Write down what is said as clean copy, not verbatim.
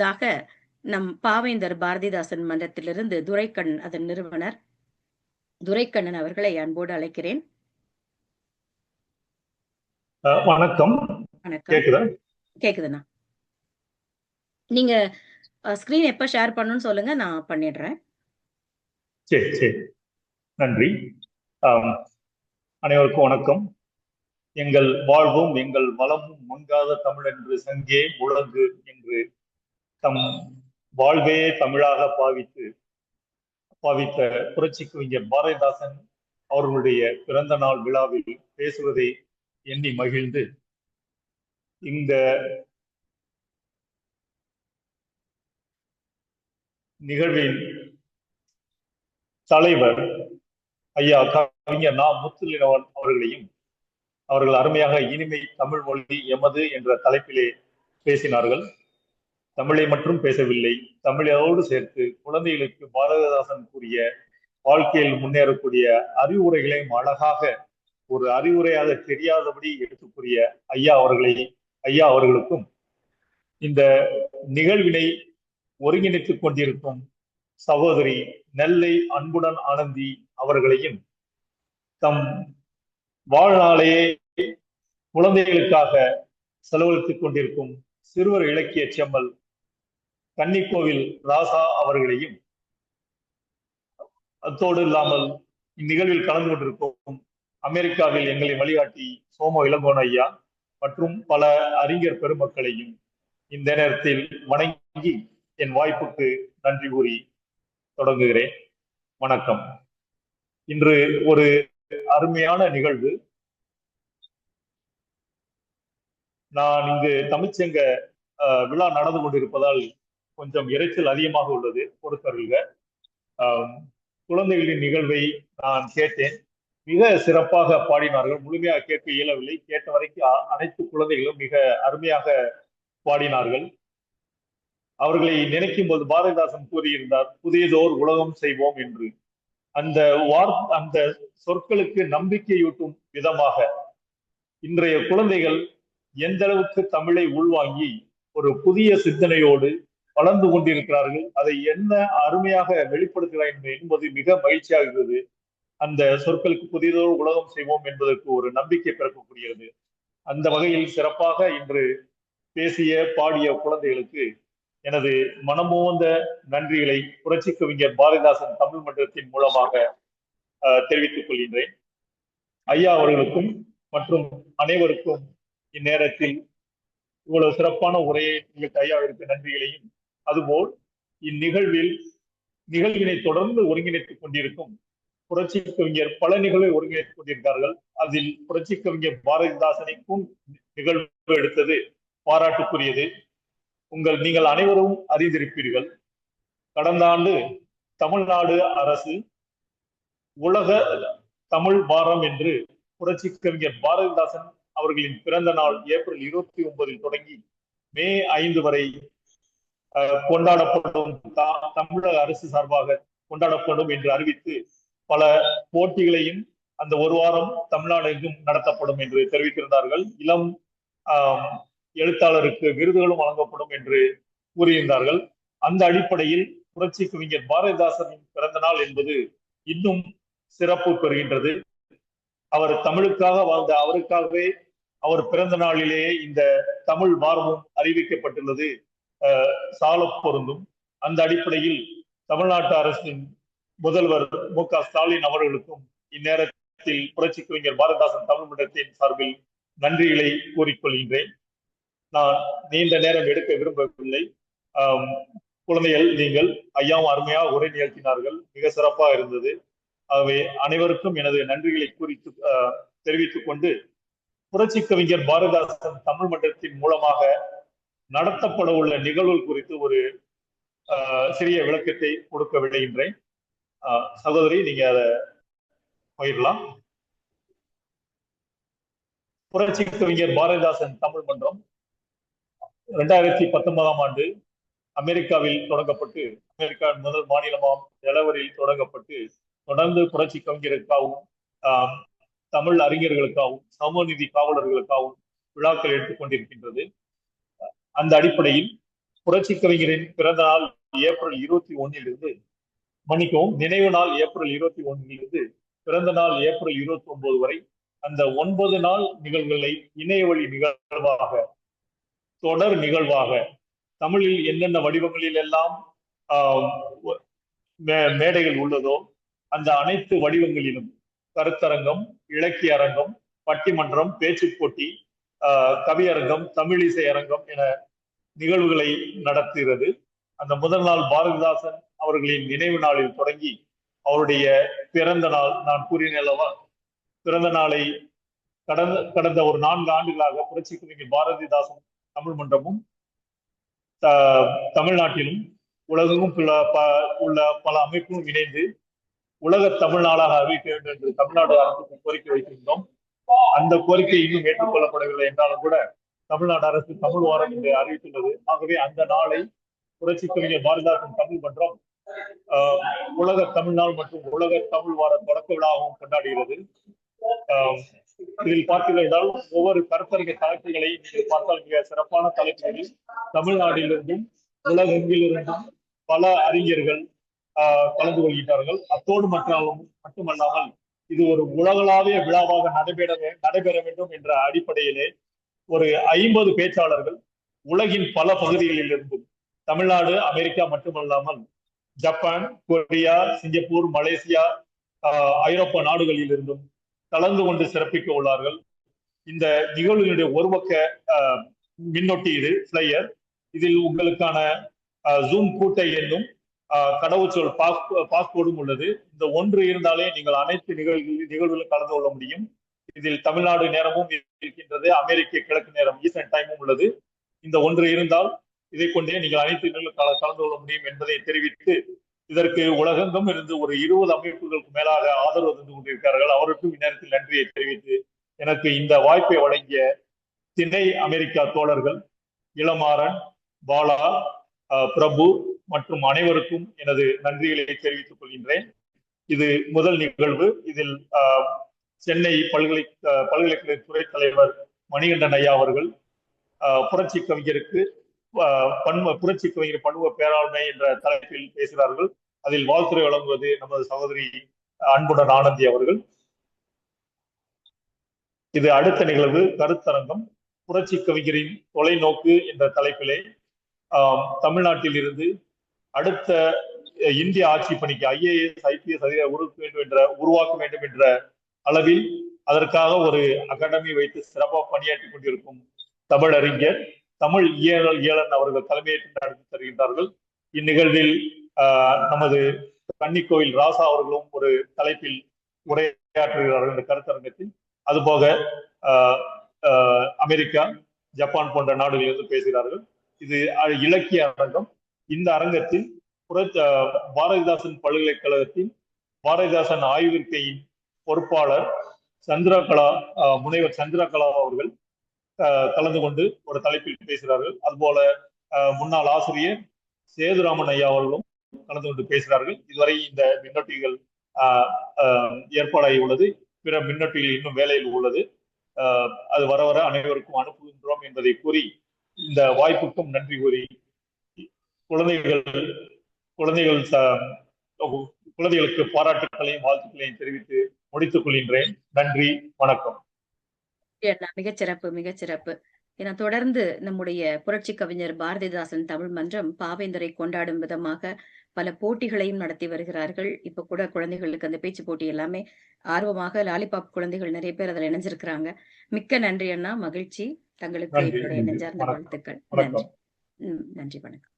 தாக நம் பாவேந்தர் பாரதிதாசன் மன்றத்திலிருந்து துரைக்கண்ணன் அதன் நிறுவனர் துரைக்கண்ணன் அவர்களை அன்போடு அழைக்கிறேன். வணக்கம். வணக்கம். கேக்குதுண்ணா. நீங்க ஸ்கிரீன் எப்ப ஷேர் பண்ணணும்னு சொல்லுங்க, நான் பண்ணிடுறேன். சரி சரி, நன்றி. அனைவருக்கும் வணக்கம். எங்கள் வாழ்வும் எங்கள் வளமும் மங்காத தமிழ் என்று சங்கே முழங்கு என்று தம் வாழ்வே தமிழாக பாவித்த புரட்சி கவிஞர் பாரதிதாசன் அவர்களுடைய பிறந்த நாள் விழாவில் பேசுவதை எண்ணி மகிழ்ந்து இந்த நிகழ்வின் தலைவர் ஐயா கவிஞர் நா. முத்துலிங்கவன் அவர்களையும் அவர்கள் அருமையாக இனிமை தமிழ் மொழி எமது என்ற தலைப்பிலே பேசினார்கள். தமிழை மட்டும் பேசவில்லை, தமிழோடு சேர்த்து குழந்தைகளுக்கு பாரதிதாசன் கூறிய வாழ்க்கையில் முன்னேறக்கூடிய அறிவுரைகளையும் அழகாக ஒரு அறிவுரையாக தெரியாதபடி எடுத்துக் கூறிய ஐயா அவர்களுக்கும் இந்த நிகழ்வினை ஒருங்கிணைத்துக் கொண்டிருக்கும் சகோதரி நெல்லை அன்புடன் ஆனந்தி அவர்களையும் தம் வாழ்நாளையே குழந்தைகளுக்காக செலவழித்துக் கொண்டிருக்கும் சிறுவர் இலக்கிய செம்மல் கன்னிக்கோவில் ராசா அவர்களையும், அத்தோடு இல்லாமல் இந்நிகழ்வில் கலந்து கொண்டிருக்கும் அமெரிக்காவில் எங்களை வழிகாட்டி சோம இளங்கோன் ஐயா மற்றும் பல அறிஞர் பெருமக்களையும் இந்த நேரத்தில் வணங்கி என் வாய்ப்புக்கு நன்றி கூறி தொடங்குகிறேன். வணக்கம். இன்று ஒரு அருமையான நிகழ்வு. நான் இங்கு தமிழ்ச்சங்க விழா நடந்து கொண்டிருப்பதால் கொஞ்சம் இரைச்சல் அதிகமாக உள்ளது, பொறுத்தருள்க. குழந்தைகளின் நிகழ்வை நான் கேட்டேன். மிக சிறப்பாக பாடினார்கள். முழுமையாக கேட்க இயலவில்லை. கேட்ட வரைக்கும் அனைத்து குழந்தைகளும் மிக அருமையாக பாடினார்கள். அவர்களை நினைக்கும் போது பாரதிதாசன் கூறியிருந்தார், புதியதோர் உலகம் செய்வோம் என்று. அந்த சொற்களுக்கு நம்பிக்கையூட்டும் விதமாக இன்றைய குழந்தைகள் எந்த அளவுக்கு தமிழை உள்வாங்கி ஒரு புதிய சிந்தனையோடு வளர்ந்து கொண்டிருக்கிறார்கள், அதை என்ன அருமையாக வெளிப்படுத்துகிறார்கள் என்பது மிக மகிழ்ச்சியாக இருக்கிறது. அந்த சொற்களுக்கு புதியதோர் உலகம் செய்வோம் என்பதற்கு ஒரு நம்பிக்கை பிறக்கக்கூடியது. அந்த வகையில் சிறப்பாக இன்று பேசிய பாடிய குழந்தைகளுக்கு எனது மனமோந்த நன்றிகளை புரட்சி கவிஞர் பாரதிதாசன் தமிழ் மன்றத்தின் மூலமாக தெரிவித்துக் கொள்கின்றேன். ஐயா அவர்களுக்கும் மற்றும் அனைவருக்கும் இந்நேரத்தில் இவ்வளவு சிறப்பான உரையை உங்களுக்கு ஐயாவிற்கு நன்றிகளையும், அதுபோல் நிகழ்வினை தொடர்ந்து ஒருங்கிணைத்துக் கொண்டிருக்கும் புரட்சி கவிஞர் பல நிகழ்வை ஒருங்கிணைத்துக் கொண்டிருக்கிறார்கள். அதில் புரட்சி கவிஞர் பாரதிதாசனைக்கும் நிகழ்வு எடுத்தது பாராட்டுக்குரியது. நீங்கள் அனைவரும் அறிந்திருப்பீர்கள், கடந்த ஆண்டு தமிழ்நாடு அரசு உலக தமிழ் வாரம் என்று புரட்சி கவிஞர் பாரதிதாசன் அவர்களின் பிறந்த நாள் ஏப்ரல் 29 தொடங்கி மே 5 வரை கொண்டாடப்படும், தமிழக அரசு சார்பாக கொண்டாடப்படும் என்று அறிவித்து பல போட்டிகளையும் அந்த ஒரு வாரம் தமிழ்நாடு எங்கும் நடத்தப்படும் என்று தெரிவித்திருந்தார்கள். இளம் எழுத்தாளருக்கு விருதுகளும் வழங்கப்படும் என்று கூறியிருந்தார்கள். அந்த அடிப்படையில் புரட்சி கவிஞர் பாரதிதாசனின் பிறந்த நாள் என்பது இன்னும் சிறப்பு பெறுகின்றது. அவர் தமிழுக்காக வாழ்ந்த அவருக்காகவே அவர் பிறந்த நாளிலேயே இந்த தமிழ் வாரமும் அறிவிக்கப்பட்டுள்ளது சால பொருந்தும். அந்த அடிப்படையில் தமிழ்நாட்டு அரசின் முதல்வர் மு.க. ஸ்டாலின் அவர்களுக்கும் இந்நேரத்தில் புரட்சி கவிஞர் பாரதிதாசன் தமிழ் மன்றத்தின் சார்பில் நன்றிகளை கூறிக்கொள்கின்றேன். நான் நீண்ட நேரம் எடுக்க விரும்பவில்லை. குழந்தைகள், நீங்கள் ஐயாவும் அருமையாக உரை நிகழ்த்தினார்கள், மிக சிறப்பாக இருந்தது. ஆகவே அனைவருக்கும் எனது நன்றிகளை தெரிவித்துக் கொண்டு புரட்சி கவிஞர் பாரதிதாசன் தமிழ் மன்றத்தின் மூலமாக நடத்தப்பட உள்ள நிகழ்வுகள் குறித்து ஒரு சிறிய விளக்கத்தை கொடுக்க விளைகின்றேன். சகோதரி, நீங்க அதை பகிரலாம். புரட்சி கவிஞர் பாரதிதாசன் தமிழ் மன்றம் 2019ஆம் ஆண்டு அமெரிக்காவில் தொடங்கப்பட்டு, அமெரிக்காவின் முதல் மாநிலமாம் டெலவரில் தொடங்கப்பட்டு தொடர்ந்து புரட்சி கவிஞருக்காகவும் தமிழ் அறிஞர்களுக்காகவும் சமூக நீதி காவலர்களுக்காகவும் விழாக்கள் எடுத்துக் கொண்டிருக்கின்றது. அந்த அடிப்படையில் புரட்சி கவிஞரின் பிறந்த நாள் ஏப்ரல் 21 மன்னிக்கவும், நினைவு நாள் ஏப்ரல் 21 பிறந்த நாள் ஏப்ரல் 29 வரை அந்த 9 நாள் நிகழ்வுகளை இணையவழி நிகழ்வாக, தொடர் நிகழ்வாக, தமிழில் என்னென்ன வடிவங்களில் எல்லாம் மேடைகள் உள்ளதோ அந்த அனைத்து வடிவங்களிலும் கருத்தரங்கம், இலக்கிய அரங்கம், பட்டிமன்றம், பேச்சு போட்டி, கவியரங்கம், தமிழிசை அரங்கம் என நிகழ்வுகளை நடத்துகிறது. அந்த முதல் நாள் பாரதிதாசன் அவர்களின் நினைவு நாளில் தொடங்கி அவருடைய பிறந்த நாள், நான் கூறினேன் அல்லவா, பிறந்த நாளை கடந்த ஒரு 4 ஆண்டுகளாக புரட்சி கவிஞர் பாரதிதாசன் தமிழ் மன்றமும் தமிழ்நாட்டிலும் உலகமும் உள்ள பல அமைப்பும் இணைந்து உலக தமிழ் நாளாக அறிவிக்க வேண்டும் என்று தமிழ்நாடு அரசுக்கு கோரிக்கை வைத்திருந்தோம். அந்த கோரிக்கை இன்னும் ஏற்றுக்கொள்ளப்படவில்லை என்றாலும் கூட தமிழ்நாடு அரசு தமிழ் வாரம் என்று அறிவித்துள்ளது. ஆகவே அந்த நாளை புரட்சி கவிஞர் பாரதிதாசன் தமிழ் மன்றம் உலக தமிழ்நாள் மற்றும் உலக தமிழ் வார தொடக்க விழாவும் கொண்டாடுகிறது. இதில் பார்த்தீர்கள் என்றால் ஒவ்வொரு கருத்தரங்க தலைப்புகளை நீங்கள் பார்த்தால் மிக சிறப்பான தலைப்புகளில் தமிழ்நாட்டிலிருந்தும் உலகெங்கிலிருந்தும் பல அறிஞர்கள் கலந்து கொள்கிறார்கள். அத்தோடு மட்டுமல்லாமல் இது ஒரு உலகளாவிய விழாவாக நடைபெற வேண்டும் என்ற அடிப்படையிலே ஒரு 50 பேச்சாளர்கள் உலகின் பல பகுதிகளில் இருந்தும், தமிழ்நாடு, அமெரிக்கா மட்டுமல்லாமல் ஜப்பான், கொரியா, சிங்கப்பூர், மலேசியா, ஐரோப்பா நாடுகளில் இருந்தும் கலந்து கொண்டு சிறப்பிக்க உள்ளார்கள். இந்த நிகழ்வுகளுடைய ஒரு பக்க மின்னொட்டி இது பிளையர். இதில் உங்களுக்கான ஜூம் கூட்டை எண்ணும் கடவுச்சொல் பாஸ்போர்டும் உள்ளது. இந்த ஒன்று இருந்தாலே நீங்கள் அனைத்து நிகழ்வுகளும் கலந்து கொள்ள முடியும். இதில் தமிழ்நாடு நேரமும் இருக்கின்றது, அமெரிக்க கிழக்கு நேரம் ஈஸ்டர்ன் டைமும் உள்ளது. இந்த ஒன்று இருந்தால் இதை கொண்டே நீங்கள் அனைத்து நிகழ்வுகளும் கலந்து கொள்ள முடியும் என்பதை தெரிவித்து, இதற்கு உலகெங்கும் இருந்து ஒரு 20 அமைப்புகளுக்கு மேலாக ஆதரவு தந்து கொண்டிருக்கிறார்கள். அவருக்கும் இந்நேரத்தில் நன்றியை தெரிவித்து, எனக்கு இந்த வாய்ப்பை வழங்கிய திணை அமெரிக்கா தோழர்கள் இளமாறன், பாலா, பிரபு மற்றும் அனைவருக்கும் எனது நன்றிகளை தெரிவித்துக் கொள்கின்றேன். இது முதல் நிகழ்வு. இதில் சென்னை பல்கலைக்கழக துறை தலைவர் மணிகண்டன் ஐயா அவர்கள் புரட்சி கவிஞருக்கு புரட்சி கவிஞர் பன்முக பேராண்மை என்ற தலைப்பில் பேசுகிறார்கள். அதில் வாழ்த்துறை வழங்குவது நமது சகோதரி அன்புடன் ஆனந்தி அவர்கள். இது அடுத்த நிகழ்வு கருத்தரங்கம். புரட்சி கவிஞரின் தொலைநோக்கு என்ற தலைப்பிலே தமிழ்நாட்டில் இருந்து அடுத்த இந்திய ஆட்சி பணிக்கு IAS, IPS உருவாக்க வேண்டும் என்ற அளவில் அதற்காக ஒரு அகாடமி வைத்து சிறப்பாக பணியாற்றி கொண்டிருக்கும் தமிழறிஞர், தமிழ் இயலன் அவர்கள் தலைமையேற்று நடத்தி தருகின்றார்கள். இந்நிகழ்வில் நமது கன்னிக்கோவில் ராசா அவர்களும் ஒரு தலைப்பில் உரையாற்றுகிறார்கள் இந்த கருத்தரங்கத்தில். அதுபோக அமெரிக்கா, ஜப்பான் போன்ற நாடுகளிலிருந்து பேசுகிறார்கள். இது இலக்கிய அரங்கம். இந்த அரங்கத்தில் பாரதிதாசன் பல்கலைக்கழகத்தின் பாரதிதாசன் ஆய்விற்கையின் பொறுப்பாளர் முனைவர் சந்திரகலா அவர்கள் கலந்து கொண்டு ஒரு தலைப்பில் பேசுகிறார்கள். அதுபோல முன்னாள் ஆசிரியர் சேதுராமன் ஐயா அவர்களும் கலந்து கொண்டு பேசுகிறார்கள். இதுவரை இந்த மின்னொட்டிகள் ஏற்பாடாகி உள்ளது. பிற மின்னொட்டிகள் இன்னும் வேலையில் உள்ளது. அது வர வர அனைவருக்கும் அனுப்புகின்றோம் என்பதை கூறி இந்த வாய்ப்புக்கும் நன்றி கூறி குழந்தைகளுக்கு பாராட்டுகளையும் வாழ்த்துக்களையும் தெரிவித்து முடித்துக் கொள்கின்றேன். நன்றி, வணக்கம். மிகச்சிறப்பு. என தொடர்ந்து நம்முடைய புரட்சி கவிஞர் பாரதிதாசன் தமிழ் மன்றம் பாவேந்தரை கொண்டாடும் விதமாக பல போட்டிகளையும் நடத்தி வருகிறார்கள். இப்ப கூட குழந்தைகளுக்கு அந்த பேச்சு போட்டி எல்லாமே ஆர்வமாக லாலிபாப் குழந்தைகள் நிறைய பேர் அதில் இணைஞ்சிருக்கிறாங்க. மிக்க நன்றி அண்ணா, மகிழ்ச்சி. தங்களுக்கு என்னுடைய நெஞ்சார்ந்த வாழ்த்துக்கள். நன்றி, வணக்கம்.